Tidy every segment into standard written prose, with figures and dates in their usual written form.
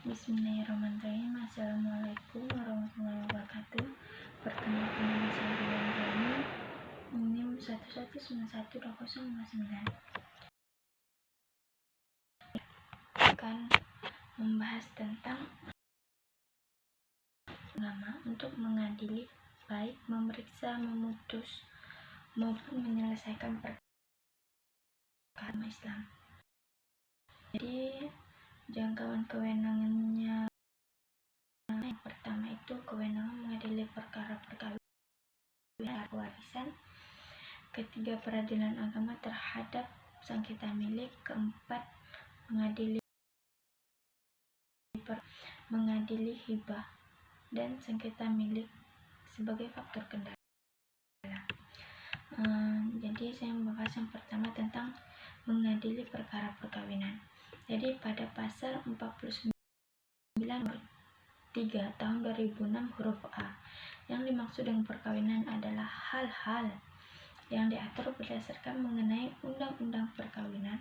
Bismillahirrahmanirrahim. Assalamualaikum warahmatullahi wabarakatuh. Bertemu dengan saya Dian Jani, NIM 11912059. Akan membahas tentang agama untuk mengadili, baik memeriksa, memutus, maupun menyelesaikan perkara Islam. Jadi jangkauan kewenangannya, yang pertama itu kewenangan mengadili perkara perkawinan warisan, ketiga peradilan agama terhadap sengketa milik, keempat mengadili hibah dan sengketa milik sebagai faktor kendala. Jadi saya membahas yang pertama tentang mengadili perkara perkawinan. Jadi pada pasal 49 3 tahun 2006 huruf A, yang dimaksud dengan perkawinan adalah hal-hal yang diatur berdasarkan mengenai undang-undang perkawinan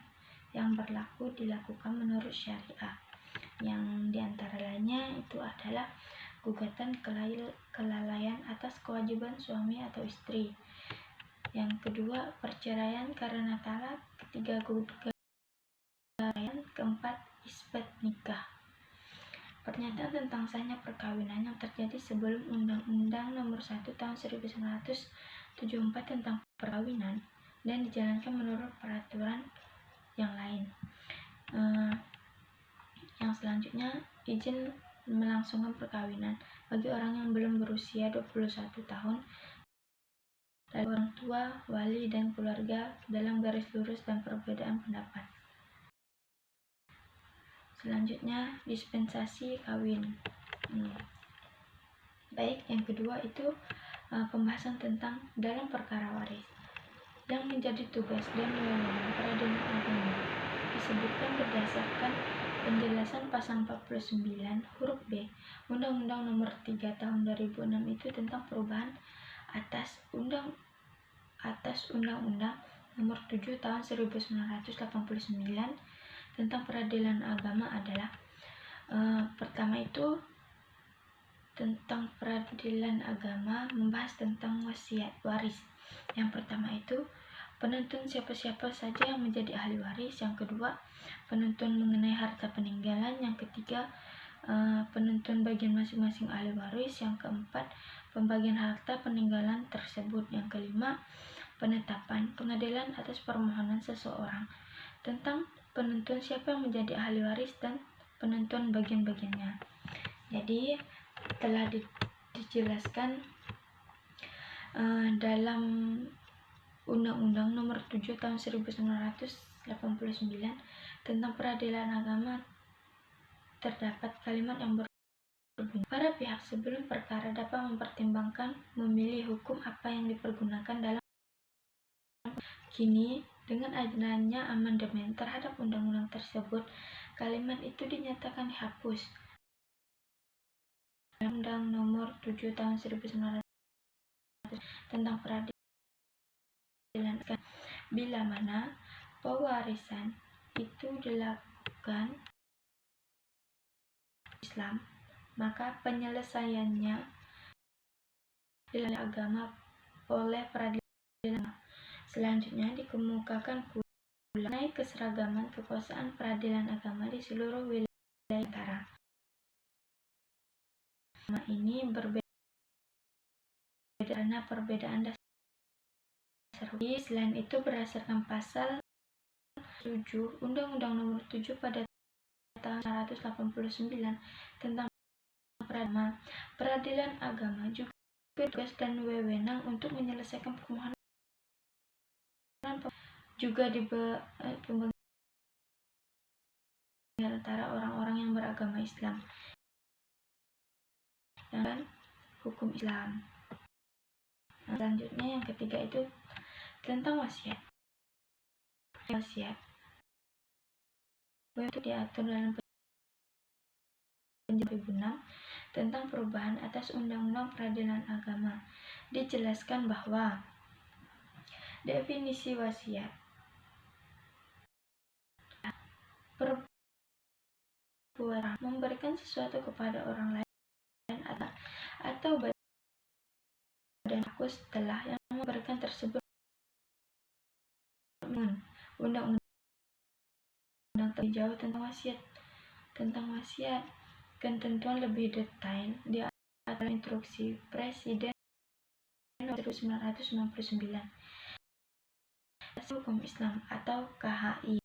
yang berlaku dilakukan menurut syariah, yang diantara lainnya itu adalah gugatan kelalaian atas kewajiban suami atau istri, yang kedua perceraian karena talak, ketiga gugatan, keempat isbat nikah. Pernyataan tentang sahnya perkawinan yang terjadi sebelum Undang-Undang Nomor 1 Tahun 1974 tentang perkawinan dan dijalankan menurut peraturan yang lain. Yang selanjutnya, izin melangsungkan perkawinan bagi orang yang belum berusia 21 tahun dari orang tua, wali, dan keluarga dalam garis lurus dan perbedaan pendapat. Selanjutnya, dispensasi kawin. Baik, yang kedua itu pembahasan tentang dalam perkara waris yang menjadi tugas dan wewenang peradilan agama disebutkan berdasarkan penjelasan pasal 49 huruf B Undang-Undang Nomor 3 Tahun 2006 itu tentang perubahan atas Undang-Undang Nomor 7 Tahun 1989 tentang peradilan agama adalah pertama itu tentang peradilan agama membahas tentang wasiat waris. Yang pertama itu penuntun siapa-siapa saja yang menjadi ahli waris, yang kedua penuntun mengenai harta peninggalan, yang ketiga penuntun bagian masing-masing ahli waris, yang keempat pembagian harta peninggalan tersebut, yang kelima penetapan pengadilan atas permohonan seseorang tentang penuntun siapa yang menjadi ahli waris dan penuntun bagian-bagiannya. Jadi telah dijelaskan dalam Undang-Undang Nomor 7 Tahun 1989 tentang peradilan agama terdapat kalimat yang berbunyi, para pihak sebelum perkara dapat mempertimbangkan memilih hukum apa yang dipergunakan dalam. Kini dengan adanya amandemen terhadap undang-undang tersebut, kalimat itu dinyatakan dihapus dalam Undang Nomor 7 Tahun 1900 tentang peradilan bila mana pewarisan itu dilakukan Islam, maka penyelesaiannya dalam agama oleh peradilan. Selanjutnya dikemukakan pula mengenai keseragaman kekuasaan peradilan agama di seluruh wilayah negara. Ini berbeda karena perbedaan dasar hukum. Selain itu berdasarkan pasal 7 Undang-Undang Nomor 7 pada tahun 1989 tentang peradilan agama juga tugas dan wewenang untuk menyelesaikan permohonan juga di pembagian antara orang-orang yang beragama Islam dan hukum Islam. Selanjutnya yang ketiga itu tentang wasiat. Wasiat itu diatur dalam Perjanjian 2006 tentang perubahan atas Undang-Undang Peradilan Agama. Dijelaskan bahwa definisi wasiat perbuatan memberikan sesuatu kepada orang lain atau badan aku setelah yang memberikan tersebut. Undang-undang terlebih jauh tentang wasiat. Ketentuan lebih detail di atas instruksi Presiden nomor 1999 Hukum Islam atau KHI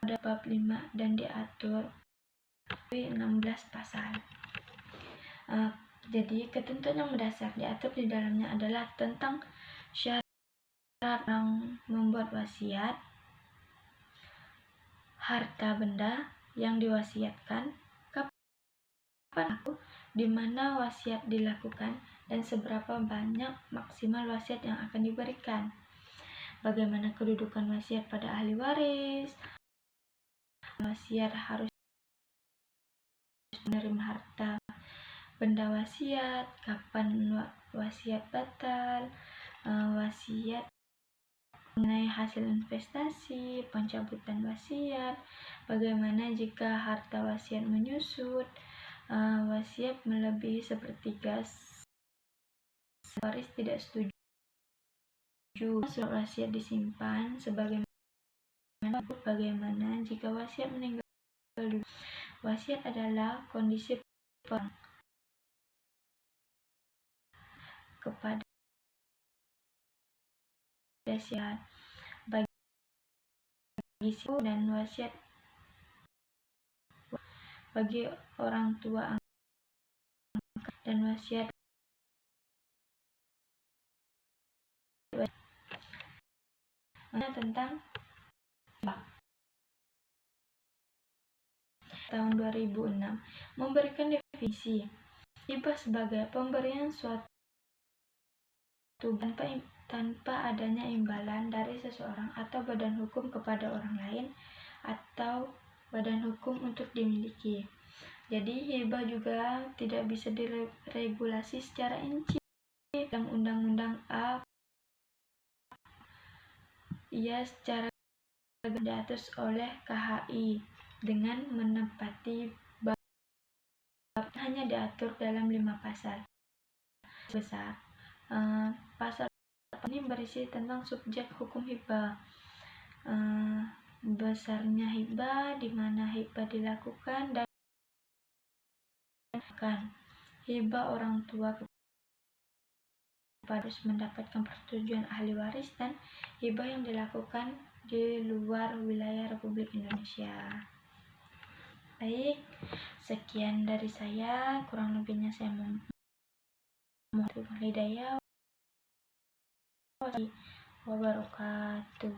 pada bab 5 dan diatur 16 pasal. Jadi ketentuan yang mendasar diatur di dalamnya adalah tentang syarat yang membuat wasiat, harta benda yang diwasiatkan, kapan di mana wasiat dilakukan, dan seberapa banyak maksimal wasiat yang akan diberikan. Bagaimana kedudukan wasiat pada ahli waris, wasiat harus menerima harta benda wasiat, kapan wasiat batal, wasiat mengenai hasil investasi, pencabutan wasiat, bagaimana jika harta wasiat menyusut, wasiat melebihi sepertiga, waris tidak setuju, surat wasiat disimpan bagaimana jika wasiat meninggal dunia. Wasiat adalah kondisi orang kepada wasiat bagi dan wasiat bagi orang tua angkat dan wasiat tentang tahun 2006 memberikan definisi hibah sebagai pemberian suatu tanpa adanya imbalan dari seseorang atau badan hukum kepada orang lain atau badan hukum untuk dimiliki. Jadi hibah juga tidak bisa diregulasi secara rinci dalam Undang-Undang A. Ia secara diatur oleh KHI dengan menempati bab hanya diatur dalam 5 pasal besar. Pasal ini berisi tentang subjek hukum hibah, besarnya hibah, di mana hibah dilakukan, dan hibah orang tua harus mendapatkan persetujuan ahli waris, dan hibah yang dilakukan di luar wilayah Republik Indonesia. Baik, sekian dari saya, kurang lebihnya saya mohon hidayah wabarakatuh.